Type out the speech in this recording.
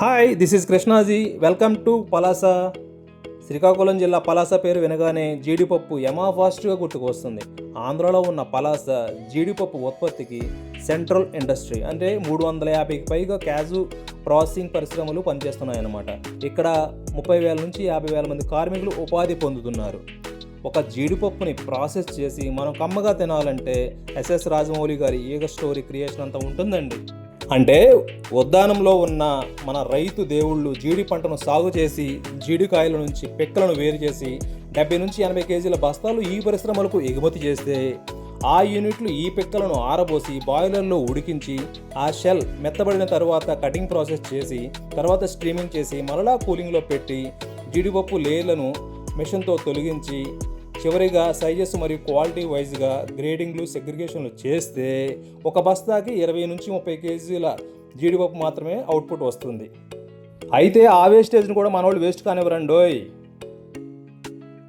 Hi, this is Krishnaji. Welcome to Palasa. Srikakulam జిల్లా పలాస పేరు వినగానే జీడిపప్పు ఫాస్ట్గా గుర్తుకొస్తుంది. ఆంధ్రాలో ఉన్న పలాస జీడిపప్పు ఉత్పత్తికి సెంట్రల్ ఇండస్ట్రీ, అంటే 350కి పైగా క్యాజు ప్రాసెసింగ్ పరిశ్రమలు పనిచేస్తున్నాయన్నమాట. ఇక్కడ 30,000 నుంచి 50,000 మంది కార్మికులు ఉపాధి పొందుతున్నారు. ఒక జీడిపప్పుని ప్రాసెస్ చేసి మనం కమ్మగా తినాలంటే ఎస్ఎస్ రాజమౌళి గారి ఈగ స్టోరీ క్రియేషన్ అంతా ఉంటుందండి. అంటే ఉద్యానంలో ఉన్న మన రైతు దేవుళ్ళు జీడి పంటను సాగు చేసి జీడికాయల నుంచి పిక్కలను వేరు చేసి 70 నుంచి 80 కేజీల బస్తాలు ఈ పరిశ్రమలకు ఎగుమతి చేస్తే ఆ యూనిట్లు ఈ పిక్కలను ఆరబోసి బాయిలర్లో ఉడికించి ఆ షెల్ మెత్తబడిన తర్వాత కటింగ్ ప్రాసెస్ చేసి తర్వాత స్ట్రీమింగ్ చేసి మరలా కూలింగ్లో పెట్టి జీడిపప్పు లేయర్లను మిషన్తో తొలగించి చివరిగా సైజెస్ మరియు క్వాలిటీ వైజ్గా గ్రేడింగ్లు సెగ్రిగేషన్లు చేస్తే ఒక బస్తాకి 20 నుంచి 30 కేజీల జీడిపప్పు మాత్రమే అవుట్పుట్ వస్తుంది. అయితే ఆ వేస్టేజ్ని కూడా మనోళ్ళు వేస్ట్ కానివ్వరండోయ్.